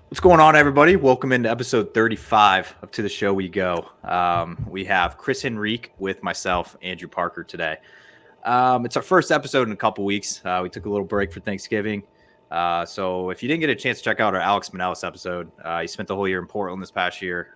What's going on, everybody? Welcome into episode 35 of To the Show We Go. We have Chris Henrique with myself, Andrew Parker, today. It's our first episode in a couple weeks. We took a little break for Thanksgiving. So if you didn't get a chance to check out our Alex Manelis episode, he spent the whole year in Portland this past year.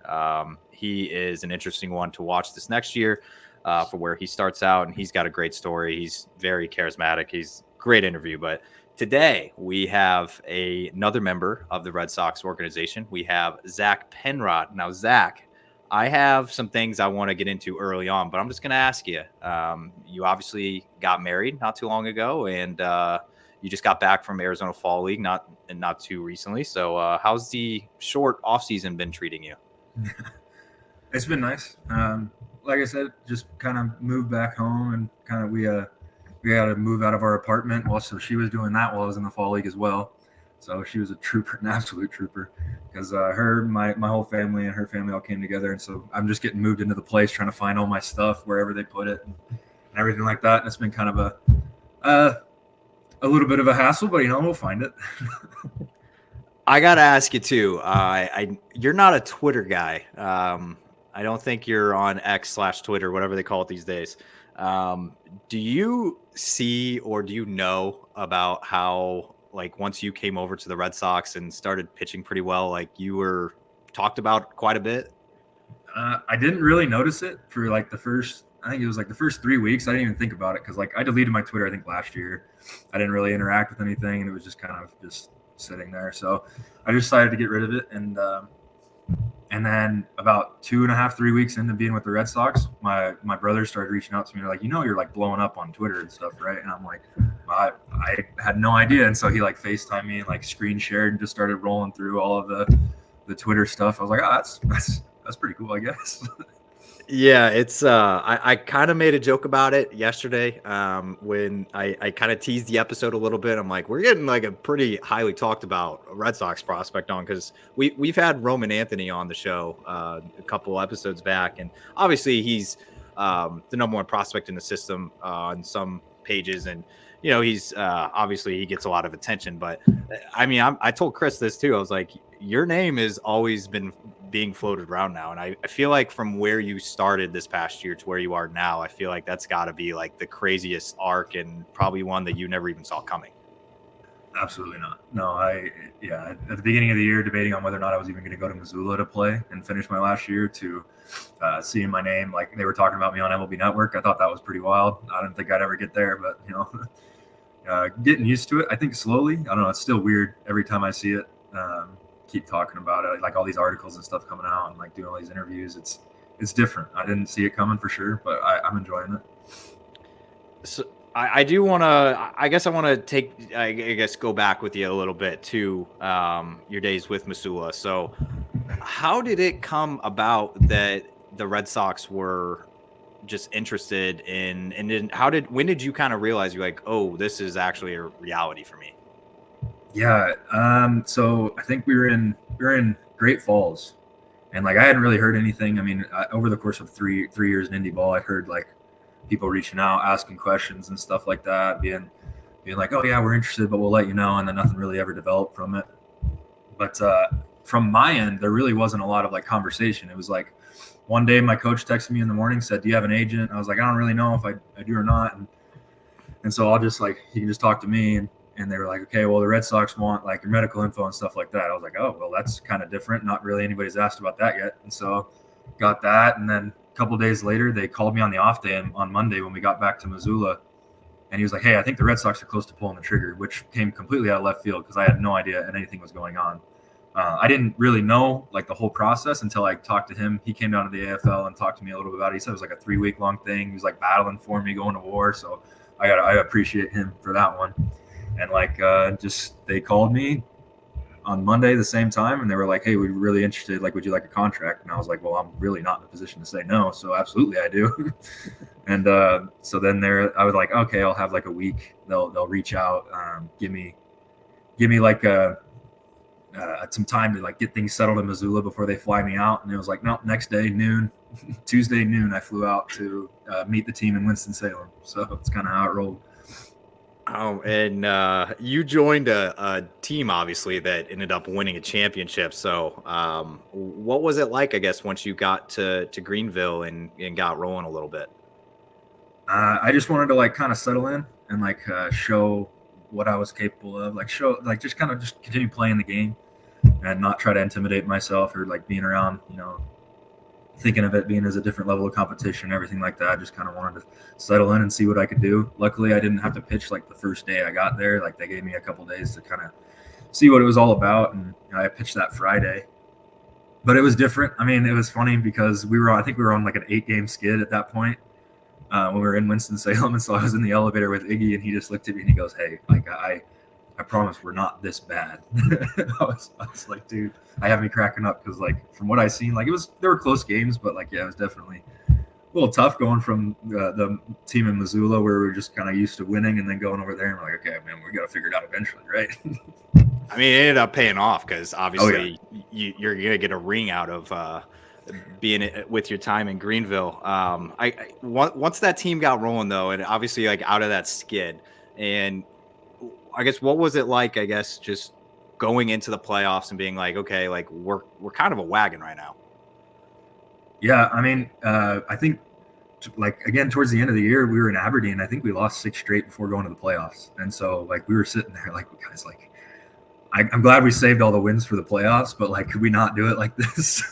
He is an interesting one to watch this next year for where he starts out, and he's got a great story. He's very charismatic. He's a great interview, but today, we have another member of the Red Sox organization. We have Zach Penrod. Now, Zach, I have some things I want to get into early on, but I'm just going to ask you. You obviously got married not too long ago, and you just got back from Arizona Fall League not too recently. So, how's the short off season been treating you? It's been nice. Like I said, just kind of moved back home, and kind of we had to move out of our apartment. Well, so she was doing that while I was in the fall league as well. So she was a trooper, an absolute trooper, because my whole family and her family all came together, and so I'm just getting moved into the place, trying to find all my stuff wherever they put it and everything like that. And it's been kind of a little bit of a hassle, but we'll find it. I gotta ask you too. You're not a Twitter guy. I don't think you're on X/Twitter, whatever they call it these days. Do you see or do you know about how, like, once you came over to the Red Sox and started pitching pretty well, like you were talked about quite a bit? I didn't really notice it for like the first, I think it was like the first 3 weeks. I didn't even think about it because like I deleted my Twitter, I think last year. I didn't really interact with anything, and it was just kind of just sitting there. So I decided to get rid of it. And then about 2.5, 3 weeks into being with the Red Sox, my brother started reaching out to me. They're like, you're like blowing up on Twitter and stuff, right? And I'm like, I had no idea. And so he like FaceTimed me and like screen shared and just started rolling through all of the Twitter stuff. I was like, that's pretty cool, I guess. Yeah, it's I kind of made a joke about it yesterday when I kind of teased the episode a little bit. I'm like, we're getting like a pretty highly talked about Red Sox prospect on, because we've had Roman Anthony on the show a couple episodes back, and obviously he's the number one prospect in the system on some pages, and he's obviously he gets a lot of attention. But I mean, I told Chris this too. I was like, your name has always been being floated around now, and I feel like from where you started this past year to where you are now, I feel like that's got to be like the craziest arc, and probably one that you never even saw coming. Absolutely not. No, at the beginning of the year, debating on whether or not I was even going to go to Missoula to play and finish my last year, to seeing my name, like they were talking about me on MLB Network. I thought that was pretty wild. I didn't think I'd ever get there, but getting used to it. I think slowly. I don't know. It's still weird every time I see it. Keep talking about it, like all these articles and stuff coming out and like doing all these interviews. It's different. I didn't see it coming for sure, but I'm enjoying it. So I do want to, I guess I want to take, I guess, go back with you a little bit to your days with Missoula. So how did it come about that the Red Sox were just interested in, and then when did you kind of realize you're like, oh, this is actually a reality for me? Yeah. So I think we were in Great Falls, and like I hadn't really heard anything. I mean, over the course of three years in indie ball, I heard like people reaching out, asking questions and stuff like that, being like, oh yeah, we're interested, but we'll let you know. And then nothing really ever developed from it. But from my end, there really wasn't a lot of like conversation. It was like one day my coach texted me in the morning, said, do you have an agent? I was like, I don't really know if I do or not. And so I'll just like, you can just talk to me. And they were like, okay, well, the Red Sox want like your medical info and stuff like that. I was like, oh, well, that's kind of different. Not really anybody's asked about that yet. And so got that. And then a couple of days later, they called me on the off day on Monday when we got back to Missoula. And he was like, hey, I think the Red Sox are close to pulling the trigger, which came completely out of left field because I had no idea anything was going on. I didn't really know like the whole process until I talked to him. He came down to the AFL and talked to me a little bit about it. He said it was like a 3-week long thing. He was like battling for me going to war. So I appreciate him for that one. And like they called me on Monday the same time, and they were like, hey, we're really interested. Like, would you like a contract? And I was like, well, I'm really not in a position to say no. So absolutely I do. And so then I was like, okay, I'll have like a week. They'll reach out, give me like some time to like get things settled in Missoula before they fly me out. And it was like, no, next day, noon, Tuesday, noon, I flew out to meet the team in Winston-Salem. So it's kind of how it rolled. And you joined a team, obviously, that ended up winning a championship. So, what was it like, I guess, once you got to Greenville and got rolling a little bit? I just wanted to like kind of settle in and like show what I was capable of, like show like just kind of just continue playing the game and not try to intimidate myself or like being around, thinking of it being as a different level of competition, everything like that. I just kind of wanted to settle in and see what I could do. Luckily, I didn't have to pitch like the first day I got there. Like they gave me a couple days to kind of see what it was all about, and I pitched that Friday. But it was different. I mean, it was funny because I think we were on like an 8-game skid at that point when we were in Winston-Salem, and so I was in the elevator with Iggy, and he just looked at me and he goes, "Hey, like I promise we're not this bad." I was like, dude, I have me cracking up because like from what I seen, like there were close games, but like it was definitely a little tough going from the team in Missoula where we were just kind of used to winning and then going over there and we're like, okay, man, we got to figure it out eventually, right? I mean, it ended up paying off because obviously you're gonna get a ring out of being with your time in Greenville. Once that team got rolling though, and obviously like out of that skid, and I guess what was it like? I guess just going into the playoffs and being like, okay, like we're kind of a wagon right now. Yeah, I mean, I think like again towards the end of the year we were in Aberdeen. I think we lost 6 straight before going to the playoffs, and so like we were sitting there like, guys, like I'm glad we saved all the wins for the playoffs, but like could we not do it like this?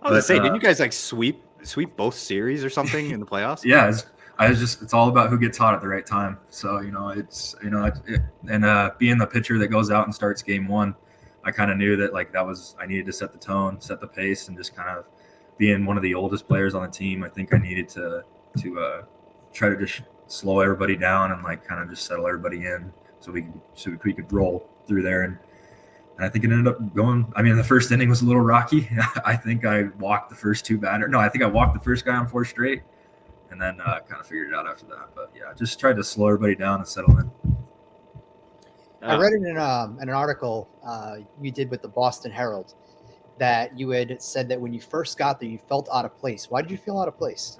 I was gonna say, didn't you guys like sweep both series or something in the playoffs? Yeah, it's all about who gets hot at the right time. So being the pitcher that goes out and starts game 1, I kind of knew that like I needed to set the tone, set the pace, and just kind of being one of the oldest players on the team, I think I needed to try to just slow everybody down and like kind of just settle everybody in so we could roll through there. And I think it ended up going. I mean, the first inning was a little rocky. I think I walked the first 2 batters. No, I think I walked the first guy on 4 straight, and then kind of figured it out after that. But yeah, just tried to slow everybody down and settle in. I read in an article you did with the Boston Herald that you had said that when you first got there, you felt out of place. Why did you feel out of place?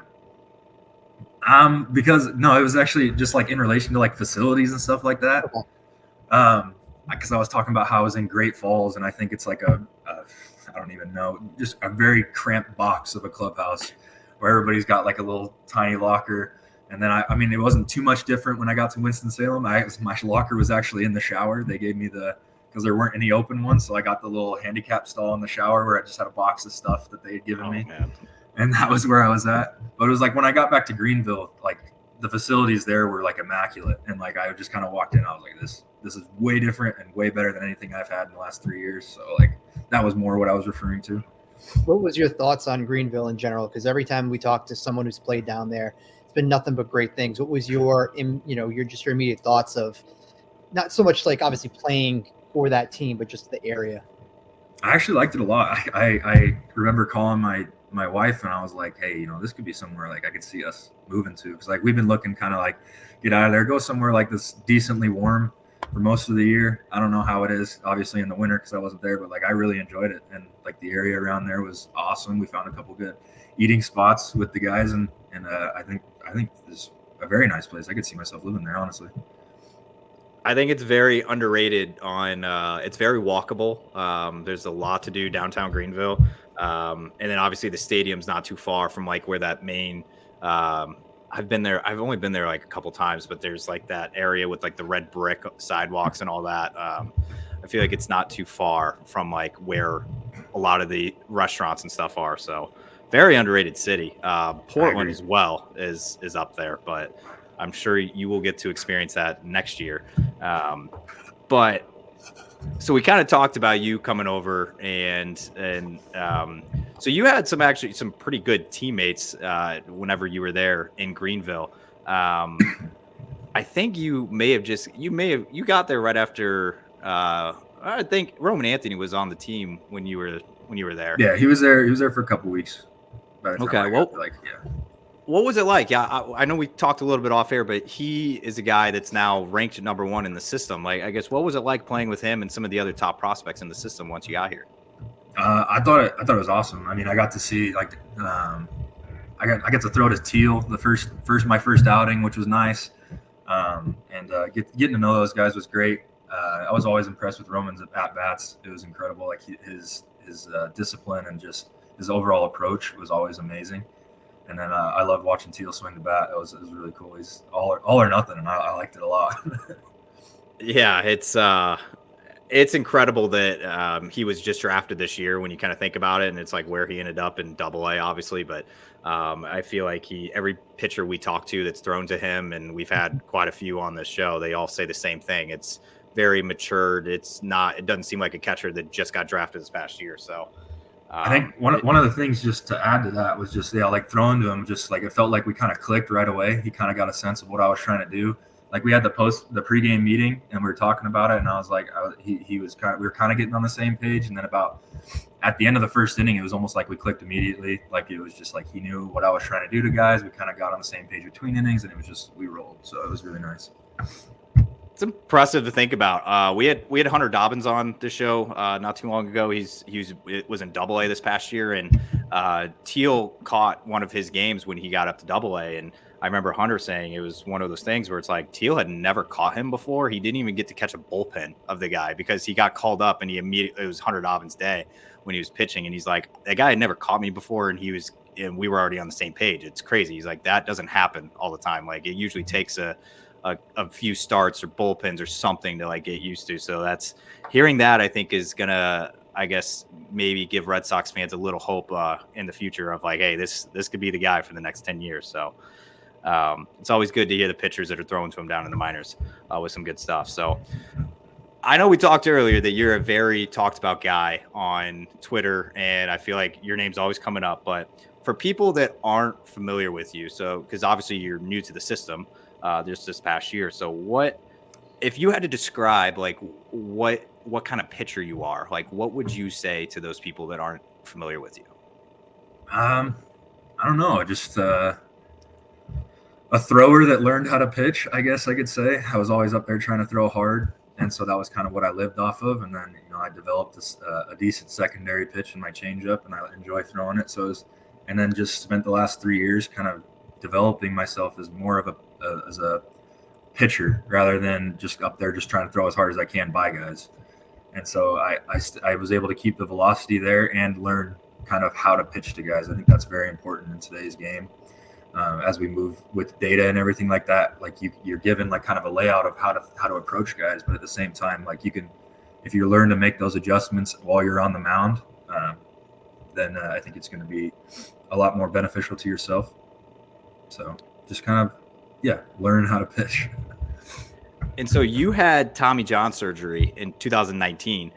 Because it was actually just like in relation to like facilities and stuff like that. Okay. Because I was talking about how I was in Great Falls, and I think it's like I don't even know, just a very cramped box of a clubhouse where everybody's got like a little tiny locker. And then I mean, it wasn't too much different when I got to Winston-Salem. My locker was actually in the shower. They gave me because there weren't any open ones, so I got the little handicap stall in the shower where I just had a box of stuff that they had given me. Man. And that was where I was at. But it was like when I got back to Greenville, like the facilities there were like immaculate. And like I just kind of walked in, I was like, this is way different and way better than anything I've had in the last 3 years. So like that was more what I was referring to. What was your thoughts on Greenville in general? Because every time we talk to someone who's played down there, it's been nothing but great things. What was your immediate thoughts of not so much like obviously playing for that team, but just the area? I actually liked it a lot. I remember calling my wife and I was like, hey, this could be somewhere like I could see us moving to. Because like we've been looking kind of like get out of there, go somewhere like this decently warm for most of the year. I don't know how it is obviously in the winter because I wasn't there, but like I really enjoyed it. And like the area around there was awesome. We found a couple good eating spots with the guys and I think it's a very nice place. I could see myself living there, honestly. I think it's very underrated it's very walkable. There's a lot to do downtown Greenville. And then obviously the stadium's not too far from like where that main, I've been there. I've only been there like a couple times, but there's like that area with like the red brick sidewalks and all that. I feel like it's not too far from like where a lot of the restaurants and stuff are. So very underrated city. Portland as well is up there, but I'm sure you will get to experience that next year. But so we kind of talked about you coming over and so you had some pretty good teammates whenever you were there in Greenville. I think you got there right after I think Roman Anthony was on the team when you were there. Yeah, he was there. He was there for a couple weeks. Okay, well, what was it like? Yeah, I know we talked a little bit off air, but he is a guy that's now ranked number 1 in the system. Like, I guess, what was it like playing with him and some of the other top prospects in the system once you got here? I thought it was awesome. I mean, I got to see like I got to throw to Teal my first outing, which was nice. Getting to know those guys was great. I was always impressed with Roman's at bats. It was incredible. Like his discipline and just his overall approach was always amazing. And then I love watching Teal swing the bat. It was really cool. He's all or nothing, and I liked it a lot. Yeah, it's incredible that he was just drafted this year when you kind of think about it, and it's like where he ended up in Double-A, obviously. But I feel like every pitcher we talk to that's thrown to him, and we've had quite a few on this show, they all say the same thing. It's very matured. It doesn't seem like a catcher that just got drafted this past year. So I think one of the things just to add to that was just like throwing to him, just like it felt like we kind of clicked right away. He kind of got a sense of what I was trying to do. Like we had the pregame meeting and we were talking about it, and I was like, we were kind of getting on the same page. And then about at the end of the first inning, it was almost like we clicked immediately. Like it was just like he knew what I was trying to do to guys. We kind of got on the same page between innings, and it was just we rolled. So it was really nice. It's impressive to think about. We had Hunter Dobbins on the show not too long ago. He was in Double-A this past year, and Teal caught one of his games when he got up to Double-A, and I remember Hunter saying it was one of those things where it's like Teal had never caught him before. He didn't even get to catch a bullpen of the guy because he got called up, and it was Hunter Dobbins' day when he was pitching, and he's like, that guy had never caught me before, and we were already on the same page. It's crazy. He's like, that doesn't happen all the time. Like it usually takes a few starts or bullpens or something to like get used to. So that's hearing that, I think, is gonna, I guess, maybe give Red Sox fans a little hope in the future of like, hey, this could be the guy for the next 10 years. So it's always good to hear the pitchers that are throwing to him down in the minors with some good stuff. So I know we talked earlier that you're a very talked about guy on Twitter, and I feel like your name's always coming up. But for people that aren't familiar with you, so because obviously you're new to the system, just this past year. So what, if you had to describe like what kind of pitcher you are, like what would you say to those people that aren't familiar with you? I don't know, just a thrower that learned how to pitch, I guess I could say. I was always up there trying to throw hard, and so that was kind of what I lived off of. And then I developed a decent secondary pitch in my changeup, and I enjoy throwing it. And then just spent the last 3 years kind of developing myself as more of as a pitcher rather than just up there just trying to throw as hard as I can by guys. And so I was able to keep the velocity there and learn kind of how to pitch to guys. I think that's very important in today's game. As we move with data and everything like that, like you're given like kind of a layout of how to approach guys, but at the same time, like you can, if you learn to make those adjustments while you're on the mound, then I think it's going to be a lot more beneficial to yourself. So just kind of, learn how to pitch. And so you had Tommy John surgery in 2019.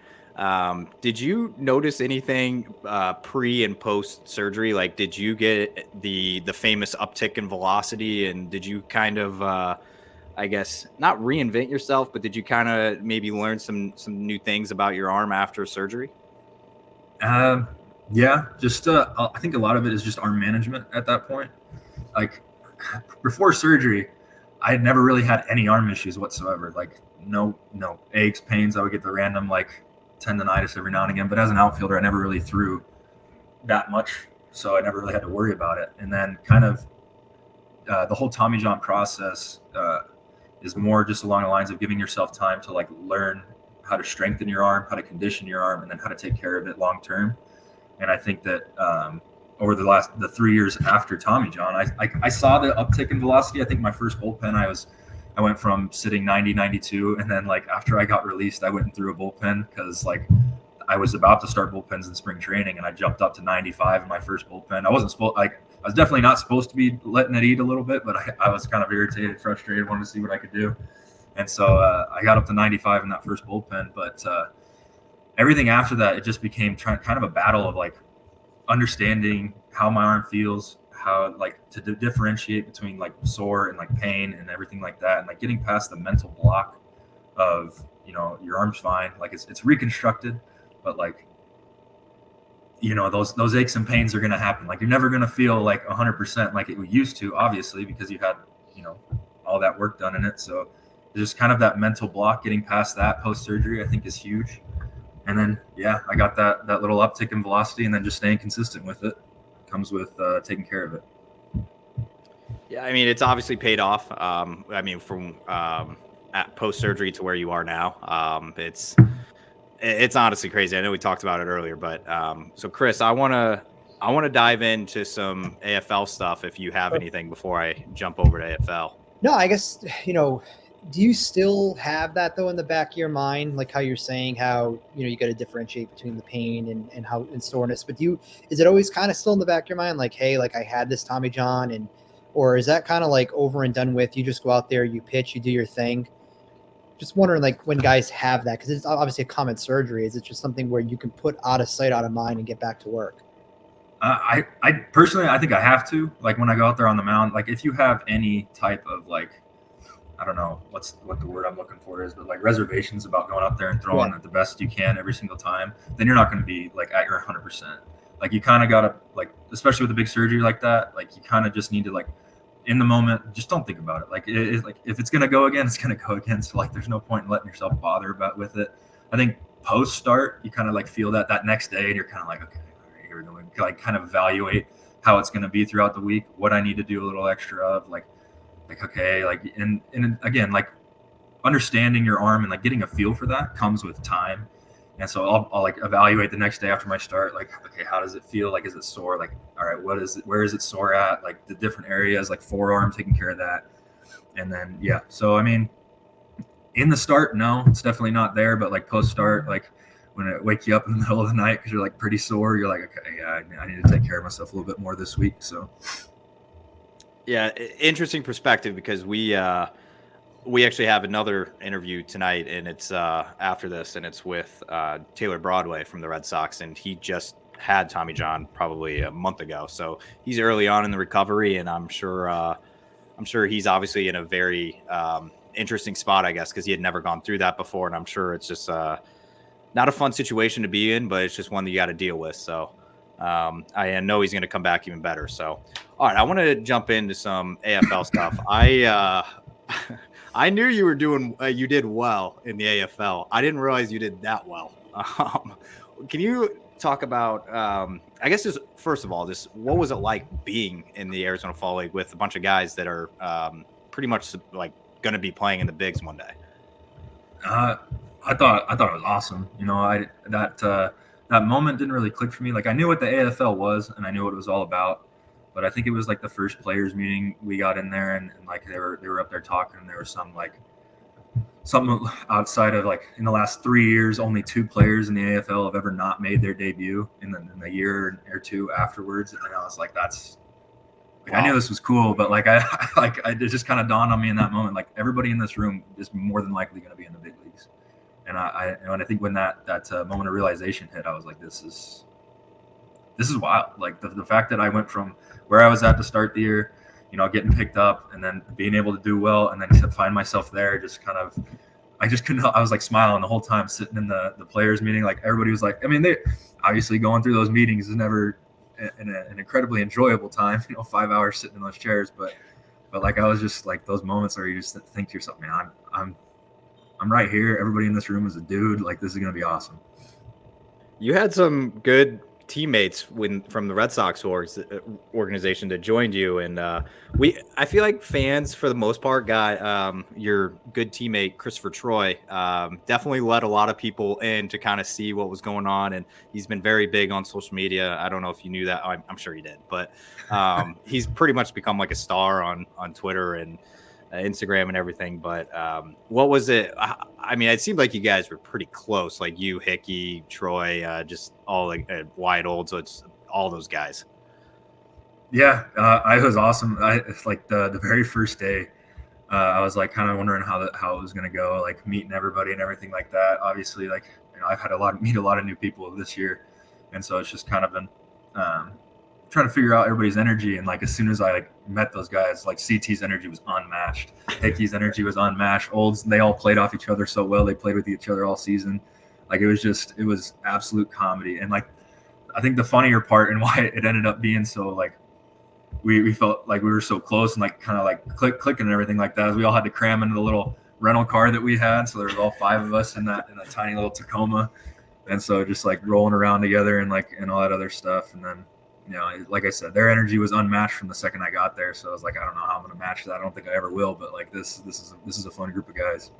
Did you notice anything pre and post surgery? Like, did you get the famous uptick in velocity, and did you kind of, I guess, not reinvent yourself, but did you kind of maybe learn some new things about your arm after surgery? Yeah, just I think a lot of it is just arm management at that point. Like before surgery, I had never really had any arm issues whatsoever. Like no aches, pains. I would get the random like tendonitis every now and again, but as an outfielder, I never really threw that much, so I never really had to worry about it. And then kind of the whole Tommy John process is more just along the lines of giving yourself time to like learn how to strengthen your arm, how to condition your arm, and then how to take care of it long term. And I think that over the 3 years after Tommy John, I saw the uptick in velocity. I think my first bullpen, I went from sitting 90, 92, and then like after I got released, I went and threw a bullpen because like I was about to start bullpens in spring training, and I jumped up to 95 in my first bullpen. I was definitely not supposed to be letting it eat a little bit, but I was kind of irritated, frustrated, wanted to see what I could do. And so I got up to 95 in that first bullpen, but everything after that, it just became kind of a battle of like understanding how my arm feels, how like to differentiate between like sore and like pain and everything like that, and like getting past the mental block of your arm's fine, like it's reconstructed, but like those aches and pains are going to happen. Like you're never going to feel like 100% like it used to, obviously, because you had all that work done in it. So just kind of that mental block, getting past that post surgery, I think is huge. And then I got that little uptick in velocity, and then just staying consistent with it comes with taking care of it. Yeah, I mean, it's obviously paid off. I mean, from at post surgery to where you are now, it's honestly crazy. I know we talked about it earlier, but so Chris, I want to dive into some AFL stuff if you have anything before I jump over to AFL. No, I guess, do you still have that though in the back of your mind? Like how you're saying how, you got to differentiate between the pain and soreness, but is it always kind of still in the back of your mind? Like, hey, like I had this Tommy John or is that kind of like over and done with? You just go out there, you pitch, you do your thing. Just wondering like when guys have that, because it's obviously a common surgery. Is it just something where you can put out of sight, out of mind and get back to work? I personally, I think I have to, like when I go out there on the mound, like if you have any type of like, I don't know what the word I'm looking for is, but like reservations about going out there and throwing it the best you can every single time, then you're not going to be like at your 100%. Like you kind of got to like, especially with a big surgery like that, like you kind of just need to like in the moment, just don't think about it. Like like if it's going to go again, it's going to go again. So like, there's no point in letting yourself bother with it. I think post start, you kind of like feel that next day and you're kind of like, okay, here we go. Like kind of evaluate how it's going to be throughout the week, what I need to do a little extra of like, okay, like, and again, like understanding your arm and like getting a feel for that comes with time. And so I'll like evaluate the next day after my start, like, okay, how does it feel? Like, is it sore? Like, all right, where is it sore at? Like the different areas, like forearm, taking care of that. And then, yeah. So, I mean, in the start, no, it's definitely not there, but like post start, like when it wake you up in the middle of the night, cause you're like pretty sore, you're like, okay, yeah, I need to take care of myself a little bit more this week. So. Yeah, interesting perspective because we actually have another interview tonight, and it's after this, and it's with Taylor Broadway from the Red Sox, and he just had Tommy John probably a month ago, so he's early on in the recovery, and I'm sure he's obviously in a very interesting spot, I guess, because he had never gone through that before, and I'm sure it's just not a fun situation to be in, but it's just one that you got to deal with. So. I know he's going to come back even better. So, all right, I want to jump into some AFL stuff. I knew you were you did well in the AFL. I didn't realize you did that well. Can you talk about, I guess just first of all, just what was it like being in the Arizona Fall League with a bunch of guys that are pretty much like going to be playing in the bigs one day? I thought it was awesome. That moment didn't really click for me. Like I knew what the AFL was and I knew what it was all about, but I think it was like the first players meeting we got in there and like they were up there talking and there was something outside of like in the last 3 years, only 2 players in the AFL have ever not made their debut in the year or two afterwards. And I was like, that's like, wow. I knew this was cool, but like it just kind of dawned on me in that moment, like everybody in this room is more than likely going to be in the big leagues. And I think when that moment of realization hit, I was like, this is wild. Like the fact that I went from where I was at to start the year, getting picked up and then being able to do well and then to find myself there, just kind of, I just couldn't help. I was like smiling the whole time sitting in the players meeting. Like everybody was like, I mean, they obviously going through those meetings is never an incredibly enjoyable time, 5 hours sitting in those chairs. But like, I was just like those moments where you just think to yourself, man, I'm right here. Everybody in this room is a dude. Like, this is going to be awesome. You had some good teammates from the Red Sox organization that joined you. And I feel like fans, for the most part, got your good teammate, Christopher Troy, definitely let a lot of people in to kind of see what was going on. And he's been very big on social media. I don't know if you knew that. I'm sure you did. But he's pretty much become like a star on Twitter and Instagram and everything. But what was it? I mean, it seemed like you guys were pretty close, like you, Hickey, Troy, just all like Wyatt Old. So it's all those guys. Yeah, I was awesome. It's like the very first day, I was like kind of wondering how it was going to go, like meeting everybody and everything like that. Obviously, like I've had meet a lot of new people this year, and so it's just kind of been trying to figure out everybody's energy. And like as soon as I met those guys, like CT's energy was unmatched, Hickey's energy was unmatched. Olds, they all played off each other so well. They played with each other all season. Like it was absolute comedy. And like I think the funnier part and why it ended up being so like we felt like we were so close and like kind of like clicking and everything like that is we all had to cram into the little rental car that we had. So there was all 5 of us in a tiny little Tacoma. And so just like rolling around together and all that other stuff. And then like I said, their energy was unmatched from the second I got there. So I was like, I don't know how I'm going to match that. I don't think I ever will. But like this is a fun group of guys.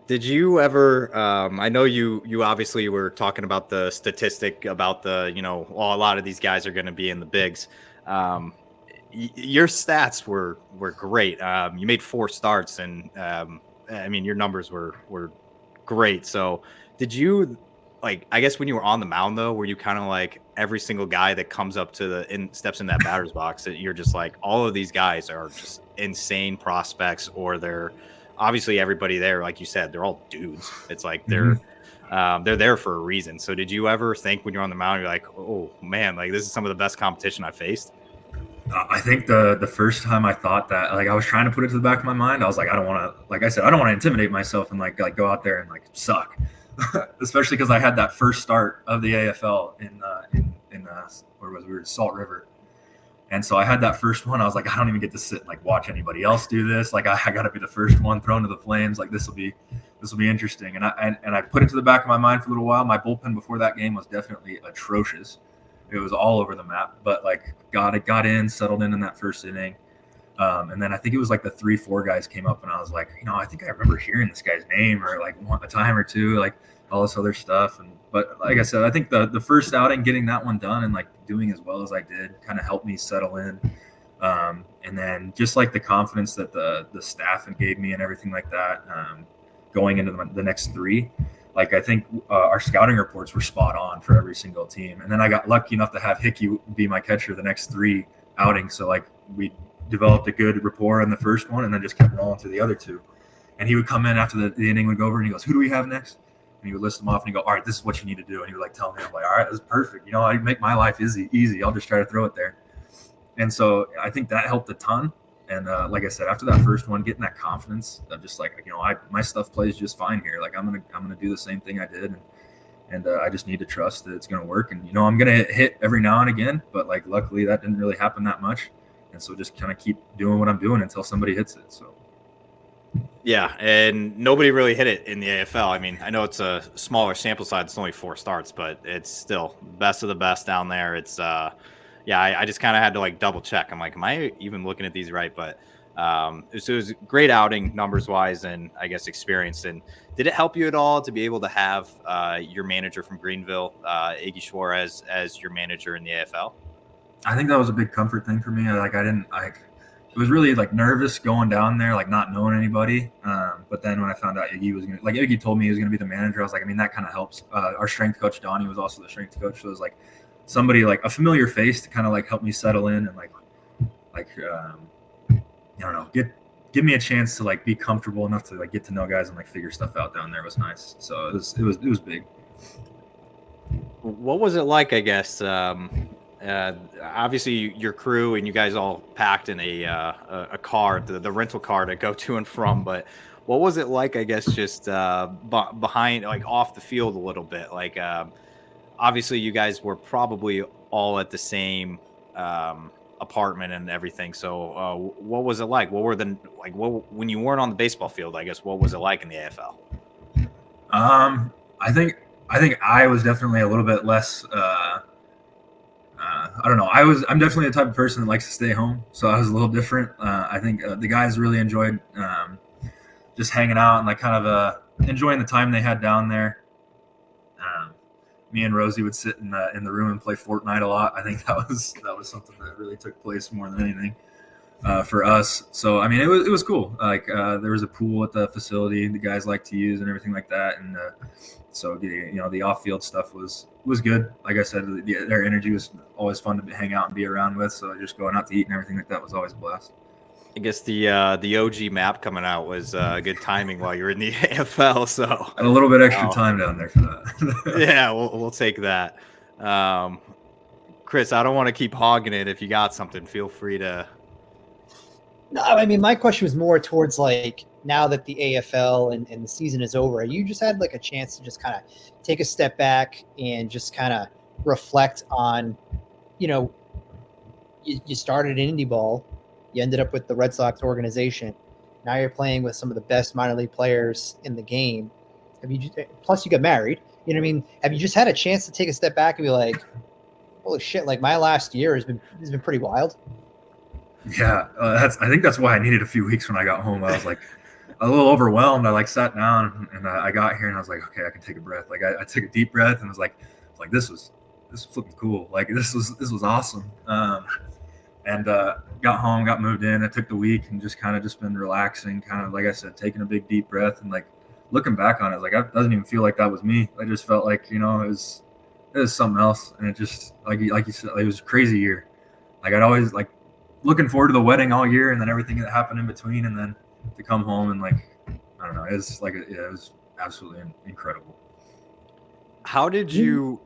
Did you ever? I know you obviously were talking about the statistic about a lot of these guys are going to be in the bigs. Your stats were great. You made 4 starts, and I mean your numbers were great. So did you I guess when you were on the mound though, were you kind of like every single guy that comes up to steps in that batter's box that you're just like all of these guys are just insane prospects, or they're obviously everybody there, like you said, they're all dudes. It's like they're there for a reason. So did you ever think when you're on the mound, you're like, oh man, like this is some of the best competition I faced? I think the first time I thought that, like I was trying to put it to the back of my mind, I was like, I don't want to, like I said, I don't want to intimidate myself and like go out there and like suck, especially because I had that first start of the AFL in where was we were in Salt River. And so I had that first one. I was like, I don't even get to sit and like watch anybody else do this. Like I got to be the first one thrown to the flames. Like this will be interesting. And I put it to the back of my mind for a little while. My bullpen before that game was definitely atrocious. It was all over the map. But like got in, settled in that first inning. And then I think it was like the 3-4 guys came up, and I was like, I think I remember hearing this guy's name or like a time or two, like all this other stuff. But like I said, I think the first outing, getting that one done and like doing as well as I did kind of helped me settle in. And then just like the confidence that the staff gave me and everything like that, going into the next 3, like I think our scouting reports were spot on for every single team. And then I got lucky enough to have Hickey be my catcher the next 3 outings. So like we developed a good rapport in the first one and then just kept rolling through the other 2. And he would come in after the inning would go over and he goes, who do we have next? And he would list them off and he'd go, all right, this is what you need to do. And he would like tell me, I'm like, all right, this is perfect. I make my life easy. I'll just try to throw it there. And so I think that helped a ton. And like I said, after that first one, getting that confidence of just like, my stuff plays just fine here. Like I'm gonna do the same thing I did, and I just need to trust that it's gonna work. And I'm gonna hit every now and again, but like luckily that didn't really happen that much. And so just kind of keep doing what I'm doing until somebody hits it. So. Yeah, and nobody really hit it in the AFL. I mean, I know it's a smaller sample size; it's only 4 starts, but it's still best of the best down there. It's I just kind of had to like double check. I'm like, am I even looking at these right? But it was a great outing numbers wise, and I guess experience. And did it help you at all to be able to have your manager from Greenville, Iggy Suarez, as your manager in the AFL? I think that was a big comfort thing for me. It was really like nervous going down there, like not knowing anybody. But then when I found out Iggy told me he was going to be the manager, I was like, I mean, that kind of helps. Our strength coach, Donnie, was also the strength coach. So it was like somebody, like a familiar face to kind of like help me settle in and I don't know, give me a chance to like be comfortable enough to like get to know guys and like figure stuff out down there was nice. So it was big. What was it like, I guess, obviously your crew and you guys all packed in a car, the rental car to go to and from, but what was it like, I guess, just behind, like off the field a little bit? Like, obviously you guys were probably all at the same apartment and everything. So what was it like? What were when you weren't on the baseball field, I guess, what was it like in the AFL? I think I was definitely a little bit less, I don't know. I'm definitely the type of person that likes to stay home. So I was a little different. I think the guys really enjoyed just hanging out and like kind of enjoying the time they had down there. Me and Rosie would sit in the room and play Fortnite a lot. I think that was something that really took place more than anything for us. So I mean, it was cool. Like there was a pool at the facility the guys like to use and everything like that. And so the off-field stuff was good. Like I said, their energy was always fun to hang out and be around with. So just going out to eat and everything like that was always a blast. I guess the OG map coming out was good timing while you were in the AFL. So and a little bit extra time down there for that. Yeah, we'll take that. Chris, I don't want to keep hogging it. If you got something, feel free to. No, I mean, my question was more towards like now that the AFL and the season is over, you just had like a chance to just kind of take a step back and just kind of reflect on, you started in indie ball. You ended up with the Red Sox organization. Now you're playing with some of the best minor league players in the game. Plus you got married. You know what I mean? Have you just had a chance to take a step back and be like, holy shit! Like my last year has been pretty wild. Yeah, I think that's why I needed a few weeks when I got home. I was like a little overwhelmed. I like sat down and I got here and I was like, okay, I can take a breath. Like I took a deep breath and was like this was flipping cool. Like this was awesome. And got home, got moved in. I took the week and just kind of just been relaxing, kind of like I said, taking a big deep breath and like looking back on it, like it doesn't even feel like that was me. I just felt like it was something else, and it just like you said, like, it was a crazy year. Like I'd always like looking forward to the wedding all year, and then everything that happened in between, and then to come home and like I don't know, it was absolutely incredible. How did you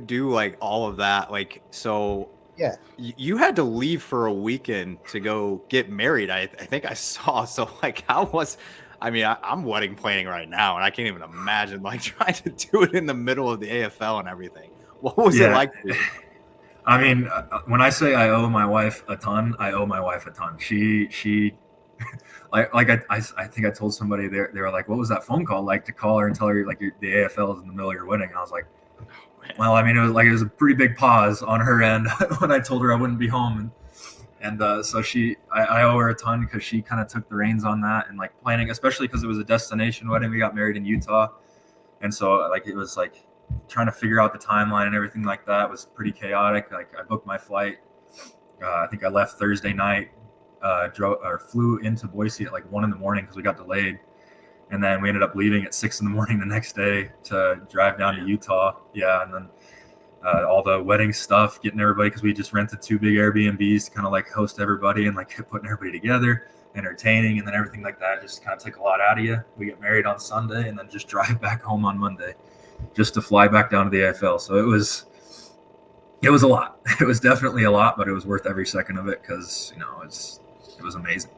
do like all of that? Like so. Yeah, you had to leave for a weekend to go get married. I think I saw. So like, how was? I mean, I'm wedding planning right now, and I can't even imagine like trying to do it in the middle of the AFL and everything. What was it like for you? I mean, when I say I owe my wife a ton, I owe my wife a ton. She like I think I told somebody they were like, what was that phone call like to call her and tell her like the AFL is in the middle of your wedding? And I was like, well, I mean, it was a pretty big pause on her end when I told her I wouldn't be home, and so I owe her a ton because she kind of took the reins on that and like planning, especially because it was a destination wedding. We got married in Utah, and so like it was like trying to figure out the timeline and everything like that was pretty chaotic. Like I booked my flight. I think I left Thursday night, flew into Boise at like 1 a.m. because we got delayed. And then we ended up leaving at 6 a.m. the next day to drive down to Utah. Yeah. And then all the wedding stuff, getting everybody, because we just rented 2 big Airbnbs to kind of like host everybody and like putting everybody together, entertaining, and then everything like that just kind of took a lot out of you. We get married on Sunday and then just drive back home on Monday just to fly back down to the AFL. So it was a lot. It was definitely a lot, but it was worth every second of it because, it was amazing.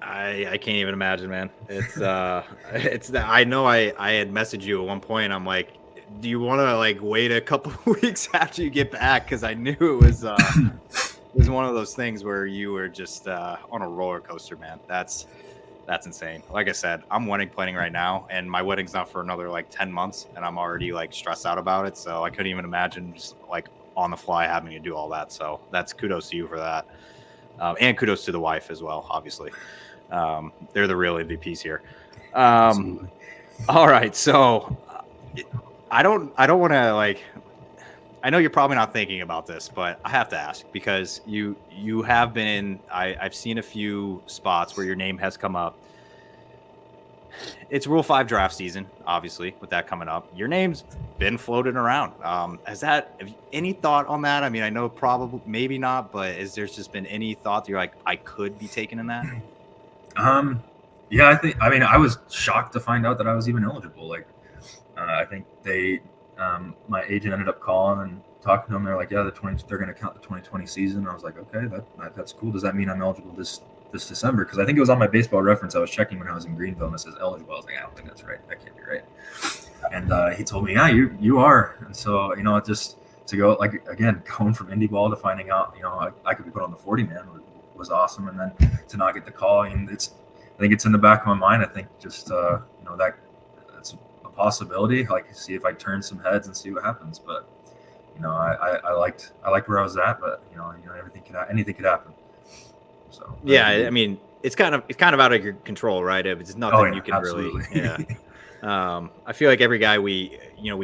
I can't even imagine, man. It's I know I had messaged you at one point. I'm like, do you want to like wait a couple of weeks after you get back? Because I knew it was one of those things where you were just on a roller coaster, man. That's insane. Like I said, I'm wedding planning right now, and my wedding's not for another like 10 months, and I'm already like stressed out about it. So I couldn't even imagine just like on the fly having to do all that. So that's kudos to you for that, and kudos to the wife as well, obviously. They're the real MVPs here. All right. So I don't want to like, I know you're probably not thinking about this, but I have to ask because you have been, I've seen a few spots where your name has come up. It's Rule 5 draft season, obviously, with that coming up. Your name's been floated around. Have you any thought on that? I mean, I know probably, maybe not, but is there just been any thought that you're like, I could be taken in that? Yeah, I was shocked to find out that I was even eligible. Like, I think my agent ended up calling and talking to them. They're like, yeah, they're going to count the 2020 season. I was like, okay, that's cool. Does that mean I'm eligible this December? Because I think it was on my Baseball Reference. I was checking when I was in Greenville and it says eligible. I was like, I don't think that's right. That can't be right. And he told me, yeah, you are. And so, just to go, like, again, going from indie ball to finding out, I could be put on the 40-man was awesome. And then to not get the call, I think it's in the back of my mind. I think just, that's a possibility. Like, see if I turn some heads and see what happens. But, I liked where I was at, but anything could happen. So yeah, I mean, it's kind of out of your control, right? It's nothing you can absolutely. Really. Yeah. I feel like every guy we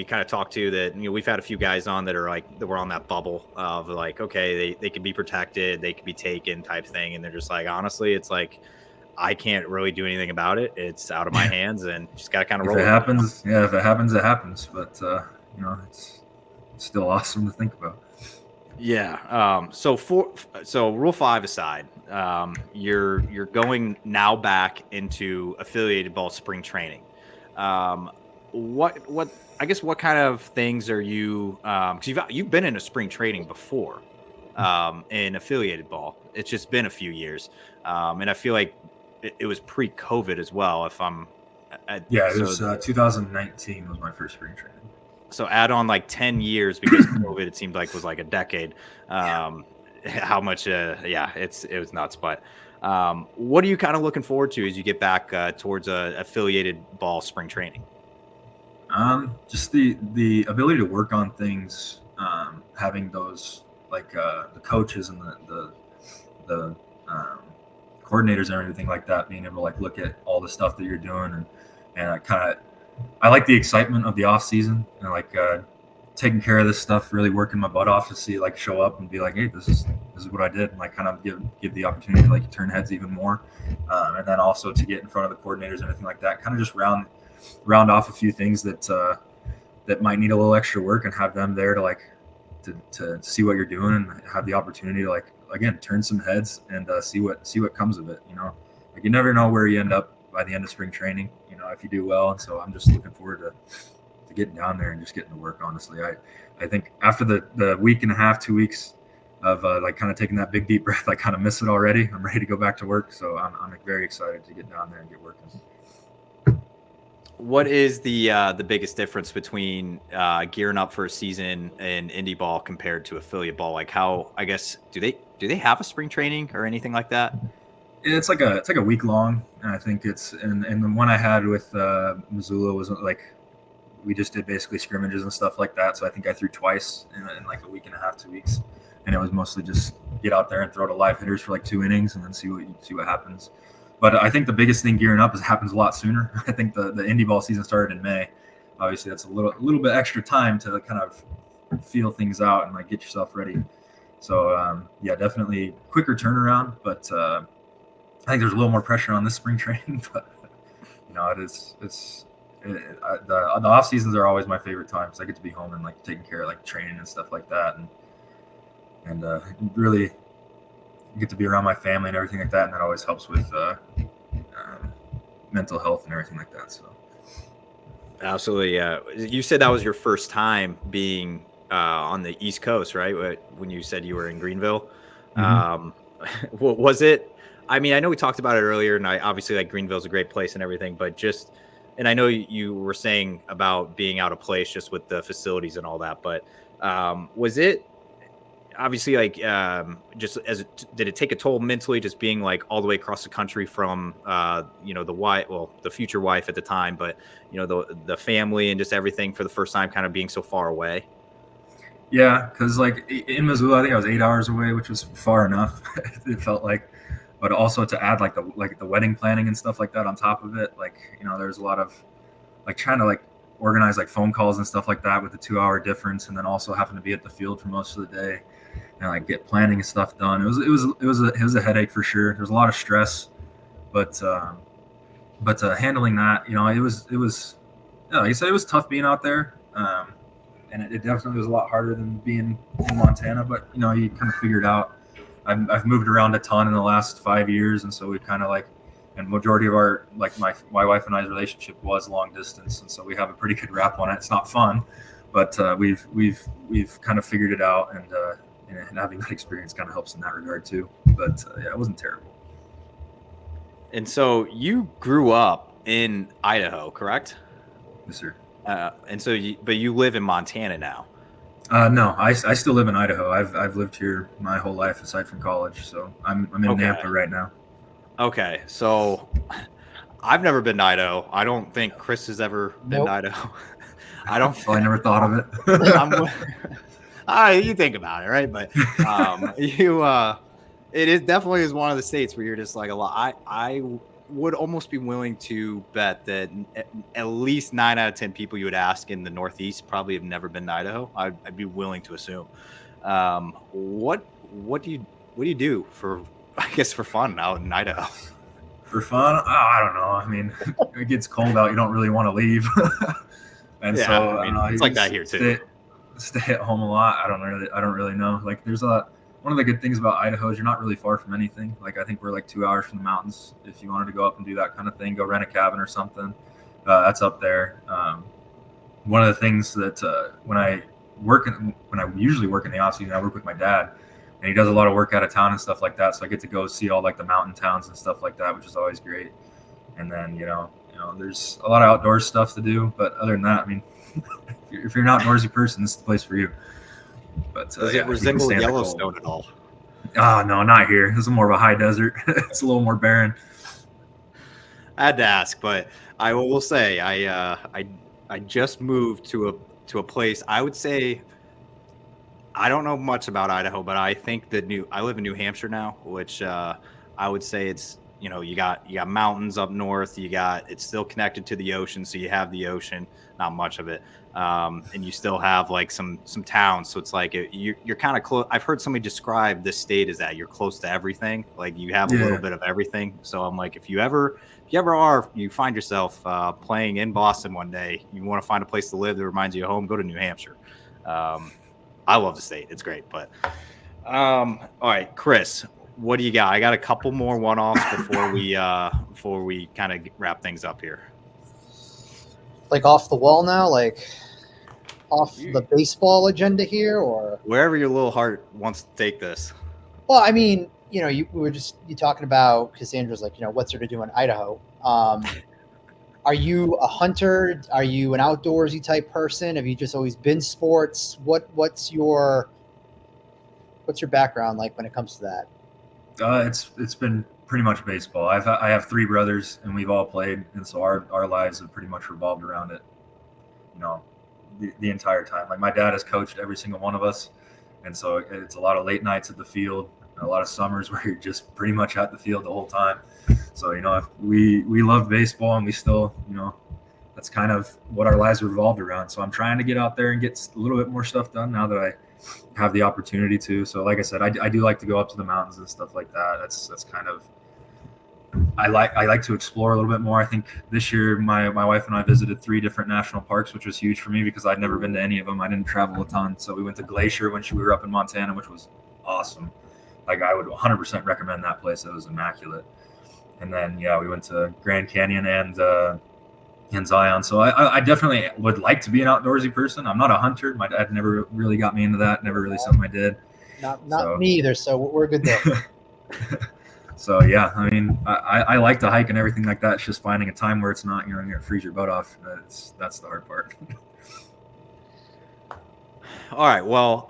kind of talk to that, we've had a few guys on that are like, that were on that bubble of like, okay, they could be protected, they could be taken type thing. And they're just like, honestly, it's like, I can't really do anything about it. It's out of my hands and just got to kind of roll. If it happens, if it happens, it happens. But, it's still awesome to think about. Yeah. So Rule 5 aside, you're going now back into affiliated ball spring training. What kind of things are you? Because you've been in a spring training before, in affiliated ball. It's just been a few years, and I feel like it was pre-COVID as well. If I'm, it was 2019 was my first spring training. So add on like 10 years because COVID, it seemed like was like a decade. How much? It was nuts. But what are you kind of looking forward to as you get back towards affiliated ball spring training? Just the ability to work on things having those the coaches and the coordinators and everything like that, being able to look at all the stuff that you're doing, and I like the excitement of the off season, and taking care of this stuff, really working my butt off to see show up and be like, hey, this is what I did, and kind of give the opportunity to turn heads even more, and then also to get in front of the coordinators and everything like that, kind of just round off a few things that might need a little extra work, and have them there to see what you're doing, and have the opportunity to again turn some heads and see what comes of it. You never know where you end up by the end of spring training, if you do well. And so I'm just looking forward to getting down there and just getting to work. Honestly, I think after the week and a half, 2 weeks of kind of taking that big deep breath, I kind of miss it already. I'm ready to go back to work, so I'm very excited to get down there and get working. What is the biggest difference between gearing up for a season in indie ball compared to affiliate ball? How, I guess, do they have a spring training or anything like that? It's like a week long, and I think and the one I had with Missoula was we just did basically scrimmages and stuff like that. So I think I threw twice in a week and a half, 2 weeks, and it was mostly just get out there and throw to live hitters for 2 innings and then see what happens. But I think the biggest thing gearing up happens a lot sooner. I think the indie ball season started in May. Obviously, that's a little bit extra time to kind of feel things out and get yourself ready. So yeah, definitely quicker turnaround. But I think there's a little more pressure on this spring training. But the off seasons are always my favorite time, because I get to be home and taking care of training and stuff like that, and really get to be around my family and everything like that, and that always helps with mental health and everything like that. So absolutely. You said that was your first time being on the East Coast, right? When you said you were in Greenville. Mm-hmm. Was it? I mean, I know we talked about it earlier, and I obviously Greenville's a great place and everything, but and I know you were saying about being out of place just with the facilities and all that, but was it obviously did it take a toll mentally, just being all the way across the country from the future wife at the time, but the family and just everything for the first time kind of being so far away? Yeah, because in Missoula, I think I was 8 hours away, which was far enough. It felt but also to add the wedding planning and stuff like that on top of it, there's a lot of trying to organize phone calls and stuff like that with the 2 hour difference, and then also having to be at the field for most of the day and get planning and stuff done. It was a headache for sure. There's a lot of stress, but handling that, it was like I said, it was tough being out there, and it definitely was a lot harder than being in Montana. But you kind of figure it out. I've moved around a ton in the last 5 years, and so we've kind of and majority of our my wife and I's relationship was long distance, and so we have a pretty good wrap on it. It's not fun, but we've kind of figured it out, and having that experience kind of helps in that regard too. But yeah, it wasn't terrible. And so you grew up in Idaho, correct? Yes, sir. And so you live in Montana now. No, I still live in Idaho. I've lived here my whole life aside from college, so I'm in Nampa right now. Okay, so I've never been to Idaho. I don't think Chris has ever been to Idaho. I don't. Well, I never thought of it. You think about it, right? But it definitely is one of the states where you're just a lot. I would almost be willing to bet that at least 9 out of 10 people you would ask in the Northeast probably have never been to Idaho. I'd be willing to assume. What do you do for fun out in Idaho? For fun? Oh, I don't know. I mean, it gets cold out. You don't really want to leave. And yeah, so I mean, it's like that here too. Stay at home a lot. I don't really know. There's one of the good things about Idaho is you're not really far from anything. I think we're 2 hours from the mountains. If you wanted to go up and do that kind of thing, go rent a cabin or something, that's up there. One of the things that when I usually work in the off season, I work with my dad, and he does a lot of work out of town and stuff like that. So I get to go see all the mountain towns and stuff like that, which is always great. And then there's a lot of outdoor stuff to do. But other than that, I mean, if you're an outdoorsy person, this is the place for you. But does it resemble Yellowstone at all? Oh, no, not here. This is more of a high desert. It's a little more barren. I had to ask, but I will say I just moved to a place. I would say I don't know much about Idaho, but I think I live in New Hampshire now, which I would say it's, you got mountains up north. It's still connected to the ocean, so you have the ocean, not much of it, and you still have like some towns. So it's like you're kind of close. I've heard somebody describe this state as that you're close to everything. Like you have a little bit of everything. So I'm like, if you ever you find yourself playing in Boston one day, you want to find a place to live that reminds you of home, go to New Hampshire. I love the state. It's great. But all right, Chris, what do you got? I got a couple more one-offs before we kind of wrap things up here. Like off the wall now, like off the baseball agenda here, or wherever your little heart wants to take this. Well, I mean, you talking about, because Andrew's like, what's there to do in Idaho? Are you a hunter? Are you an outdoorsy type person? Have you just always been sports? What's your background like when it comes to that? It's been pretty much baseball. I have 3 brothers, and we've all played, and so our lives have pretty much revolved around it. The entire time. Like my dad has coached every single one of us, and so it's a lot of late nights at the field, a lot of summers where you're just pretty much at the field the whole time. So, if we love baseball, and we still, that's kind of what our lives revolved around. So I'm trying to get out there and get a little bit more stuff done now that I have the opportunity to. So like I said, I do like to go up to the mountains and stuff like that. That's kind of, I like to explore a little bit more. I think this year my wife and I visited 3 different national parks, which was huge for me because I'd never been to any of them. I didn't travel a ton. So we went to Glacier when we were up in Montana, which was awesome. Like I would 100% recommend that place. It was immaculate. And then, we went to Grand Canyon and Zion. So I definitely would like to be an outdoorsy person. I'm not a hunter. My dad never really got me into that. Never really something I did. Not me either. So we're good there. So, I mean, I like to hike and everything like that. It's just finding a time where it's not, you're going to freeze your butt off. That's the hard part. All right. Well,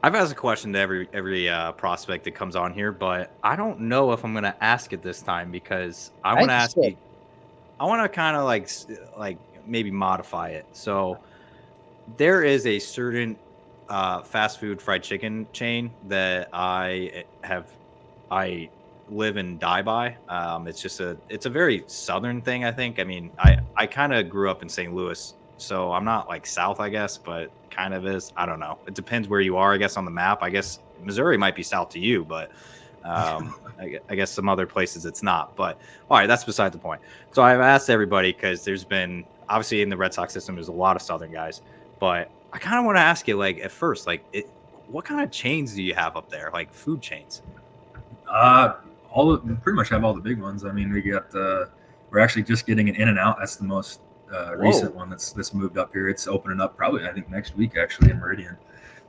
I've asked a question to every prospect that comes on here, but I don't know if I'm going to ask it this time because I want to ask you. I want to kind of like maybe modify it. So there is a certain fast food fried chicken chain that I live and die by. It's a very southern thing, I think. I mean, I kind of grew up in St. Louis, so I'm not like south, I guess, but kind of is. I don't know. It depends where you are, I guess, on the map. I guess Missouri might be south to you, but I guess some other places it's not. But all right, that's beside the point. So I've asked everybody because there's been, obviously in the Red Sox system, there's a lot of southern guys, but I kind of want to ask you, like, at first, like, what kind of chains do you have up there, like food chains? Pretty much have all the big ones. I mean, we're actually just getting an In-N-Out. That's the most recent one that's moved up here. It's opening up probably, I think, next week actually in Meridian.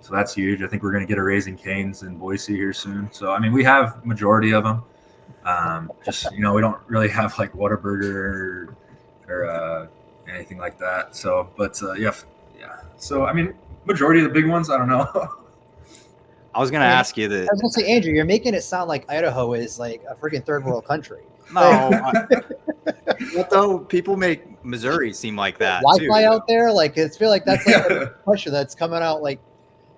So that's huge. I think we're going to get a Raising Cane's in Boise here soon. So, I mean, we have majority of them. We don't really have like Whataburger or anything like that. So, but yeah. So, I mean, majority of the big ones, I don't know. I was going to ask you that. I was going to say, Andrew, you're making it sound like Idaho is like a freaking third world country. No. Though people make Missouri seem like that. Wi-Fi out there, like I feel like that's like a pressure that's coming out. Like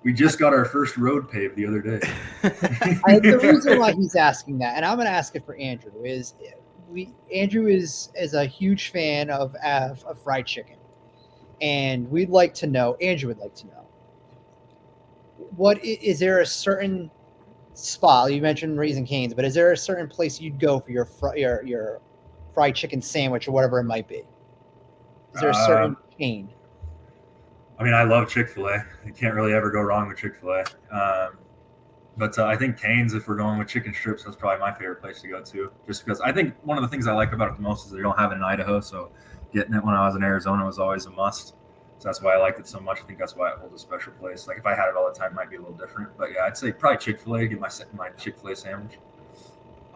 we just got our first road paved the other day. The reason why he's asking that, and I'm going to ask it for Andrew, is Andrew is a huge fan of fried chicken, and Andrew would like to know, what is there a certain spot? You mentioned Raising Cane's, but is there a certain place you'd go for your fried chicken sandwich or whatever it might be? Is there a certain chain? I mean, I love Chick-fil-A. You can't really ever go wrong with Chick-fil-A. But I think Cane's, if we're going with chicken strips, that's probably my favorite place to go to. Just because I think one of the things I like about it the most is they don't have it in Idaho. So getting it when I was in Arizona was always a must. So that's why I liked it so much. I think that's why it holds a special place. Like if I had it all the time, it might be a little different. But yeah, I'd say probably Chick-fil-A. Get my Chick-fil-A sandwich.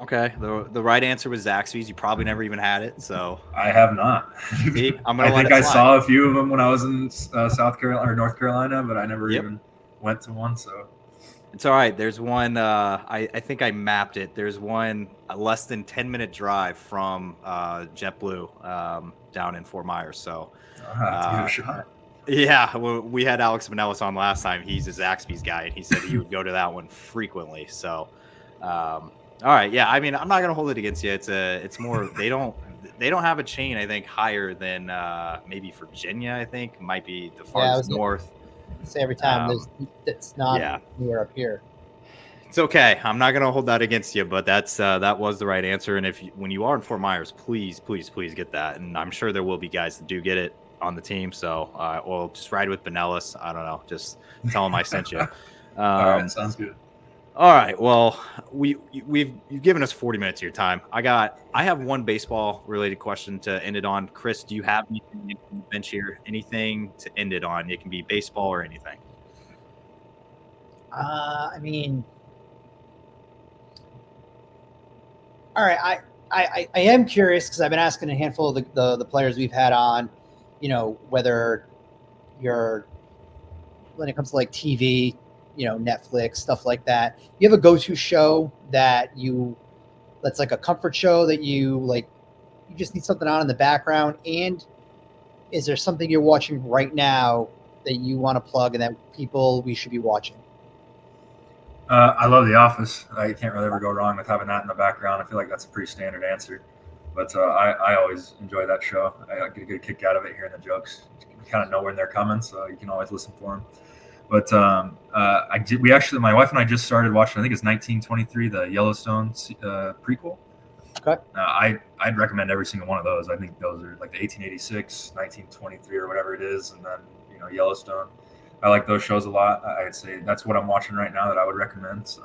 Okay, the right answer was Zaxby's. You probably never even had it, so I have not. See, I think I saw a few of them when I was in South Carolina or North Carolina, but I never even went to one. So it's all right. There's one. I think I mapped it. There's one a less than 10-minute drive from JetBlue down in Fort Myers. So give it a shot. Yeah, when we had Alex Manellis on last time, he's a Zaxby's guy, and he said he would go to that one frequently. So, all right, yeah. I mean, I'm not gonna hold it against you. It's more they don't have a chain. I think higher than maybe Virginia. I think might be the Yeah, I farthest was gonna north. say every time it's not Yeah, anywhere up here. it's okay. I'm not gonna hold that against you, but that was the right answer. And when you are in Fort Myers, please, please, please get that. And I'm sure there will be guys that do get it on the team. So, or just ride with Benellis. I don't know. Just tell him I sent you. All right, sounds good. All right. Well, you've given us 40 minutes of your time. I have one baseball related question to end it on. Chris, do you have anything on the bench here? Anything to end it on? It can be baseball or anything. I mean, all right. I am curious because I've been asking a handful of the players we've had on, whether you're when it comes to like TV, Netflix, stuff like that. You have a go-to show that's like a comfort show that you like. You just need something on in the background. And is there something you're watching right now that you want to plug and that we should be watching? I love The Office. I can't really ever go wrong with having that in the background. I feel like that's a pretty standard answer. But I always enjoy that show. I get a good kick out of it, hearing the jokes. You kind of know when they're coming, so you can always listen for them. But my wife and I just started watching, I think it's 1923, the Yellowstone prequel. Okay. I'd recommend every single one of those. I think those are like the 1886, 1923, or whatever it is, and then Yellowstone. I like those shows a lot. I'd say that's what I'm watching right now that I would recommend. So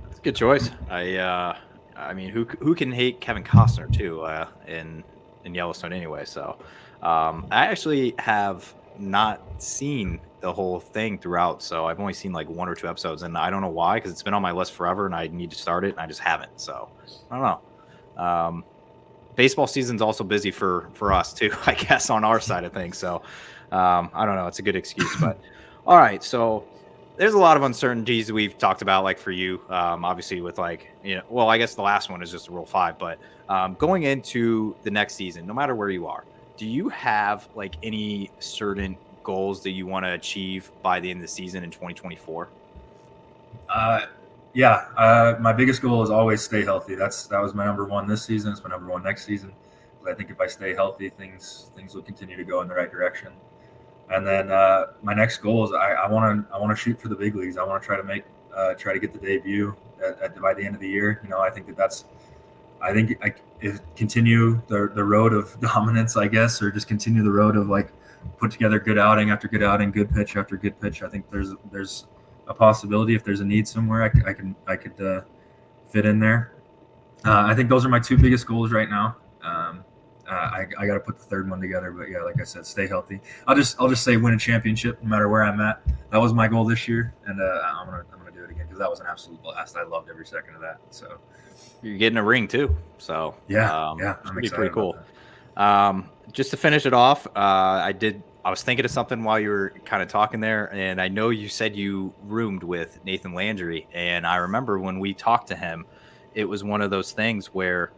it's a good choice. I mean, who can hate Kevin Costner too in Yellowstone anyway? So I actually have not seen the whole thing throughout, so I've only seen like 1 or 2 episodes, and I don't know why, because it's been on my list forever, and I need to start it, and I just haven't. So I don't know. Baseball season's also busy for us too, I guess, on our side of things. So I don't know. It's a good excuse, but all right. So there's a lot of uncertainties we've talked about, like for you, obviously with like, well, I guess the last one is just Rule 5, but going into the next season, no matter where you are, do you have like any certain goals that you want to achieve by the end of the season in 2024? Yeah. My biggest goal is always stay healthy. That was my number one this season. It's my number one next season. I think if I stay healthy, things will continue to go in the right direction. And then my next goal is I want to shoot for the big leagues. I want to try to get the debut by the end of the year. I think continue the road of dominance, I guess, or just continue the road of like put together good outing after good outing, good pitch after good pitch. I think there's a possibility if there's a need somewhere I could fit in there. I think those are my 2 biggest goals right now. I got to put the third one together, but yeah, like I said, stay healthy. I'll just say win a championship no matter where I'm at. That was my goal this year, and I'm gonna do it again because that was an absolute blast. I loved every second of that. So you're getting a ring too, so yeah, I'm excited. Pretty cool. Just to finish it off, I was thinking of something while you were kind of talking there, and I know you said you roomed with Nathan Landry, and I remember when we talked to him, it was one of those things where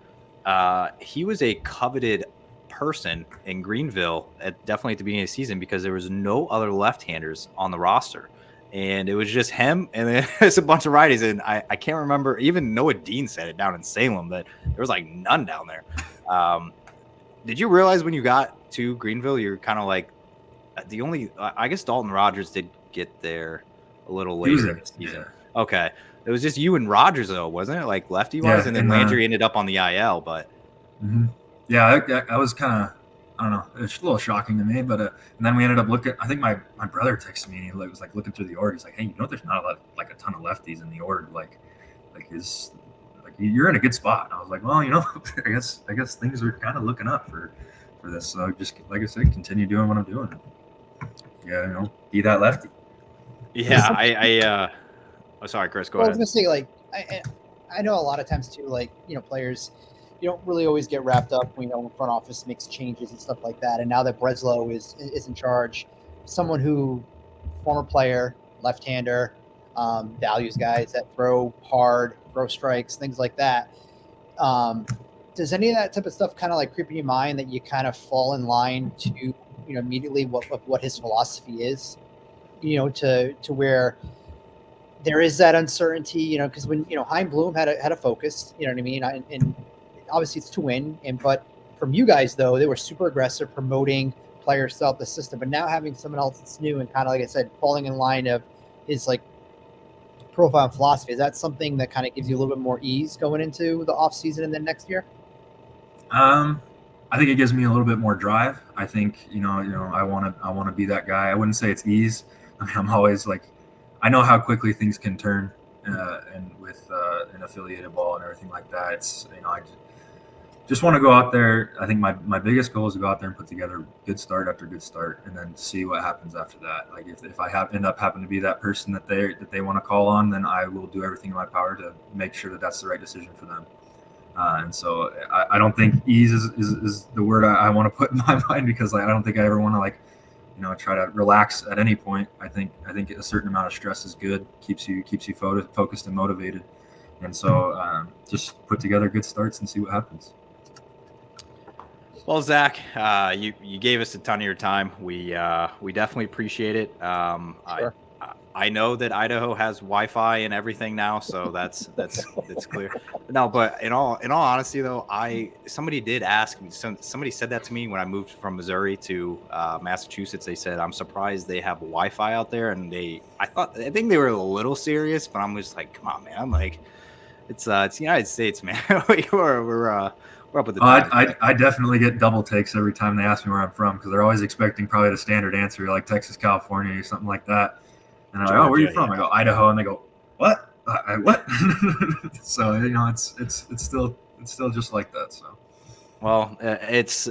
he was a coveted person in Greenville definitely at the beginning of the season because there was no other left-handers on the roster. And it was just him and then there's a bunch of righties. And I can't remember, even Noah Dean said it down in Salem that there was like none down there. Did you realize when you got to Greenville, you're kind of like the only, I guess Dalton Rogers did get there a little later in the season. Yeah. Okay. It was just you and Rogers, though, wasn't it? Like lefty wise, and then Landry ended up on the IL. But yeah, I was kind of, I don't know, it's a little shocking to me. But and then we ended up looking. I think my brother texted me. And he was like looking through the org. He's like, "Hey, there's not a ton of lefties in the org. You're in a good spot." And I was like, "Well, I guess things are kind of looking up for this. So just like I said, continue doing what I'm doing. Yeah, be that lefty." Yeah, oh, sorry, Chris. Go ahead. I was gonna say, like, I know a lot of times too, like, players, you don't really always get wrapped up when front office makes changes and stuff like that. And now that Breslow is in charge, someone who, former player, left-hander, values guys that throw hard, throw strikes, things like that. Does any of that type of stuff kind of like creep in your mind that you kind of fall in line to immediately what his philosophy is, to where there is that uncertainty, because when Hein Bloom had a focus, you know what I mean, and obviously it's to win, but from you guys though, they were super aggressive promoting players throughout the system, but now having someone else that's new and kind of like I said, falling in line of his like profile and philosophy, is that something that kind of gives you a little bit more ease going into the off season and then next year? I think it gives me a little bit more drive. I think I want to be that guy. I wouldn't say it's ease. I mean, I'm always like, I know how quickly things can turn, and with an affiliated ball and everything like that. It's I just want to go out there. I think my biggest goal is to go out there and put together good start after good start, and then see what happens after that. Like if I end up having to be that person that they want to call on, then I will do everything in my power to make sure that that's the right decision for them. And so I don't think ease is the word I want to put in my mind, because I don't think I ever want to try to relax at any point. I think a certain amount of stress is good, keeps you focused and motivated. And so just put together good starts and see what happens. Well, Zach, you gave us a ton of your time. We definitely appreciate it. Sure. I know that Idaho has Wi-Fi and everything now, so that's clear. No, but in all honesty, though, somebody did ask me. Somebody said that to me when I moved from Missouri to Massachusetts. They said, "I'm surprised they have Wi-Fi out there," and I think they were a little serious, but I'm just like, come on, man, like it's the United States, man. we're up at the time. I definitely get double takes every time they ask me where I'm from, because they're always expecting probably the standard answer, like Texas, California, or something like that. And I'm like, "Oh, where are you from?" I go, "Idaho," and they go, "What? What?" So it's still just like that. So, well, it's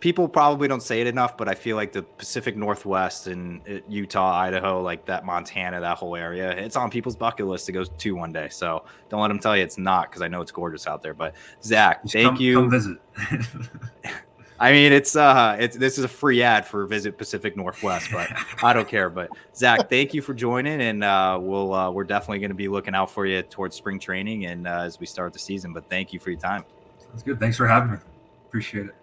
people probably don't say it enough, but I feel like the Pacific Northwest and Utah, Idaho, like that Montana, that whole area, it's on people's bucket list to go to one day. So don't let them tell you it's not, because I know it's gorgeous out there. But Zach, thank you. Come visit. I mean, this is a free ad for Visit Pacific Northwest, but I don't care. But Zach, thank you for joining, and we're definitely going to be looking out for you towards spring training and as we start the season. But thank you for your time. That's good. Thanks for having me. Appreciate it.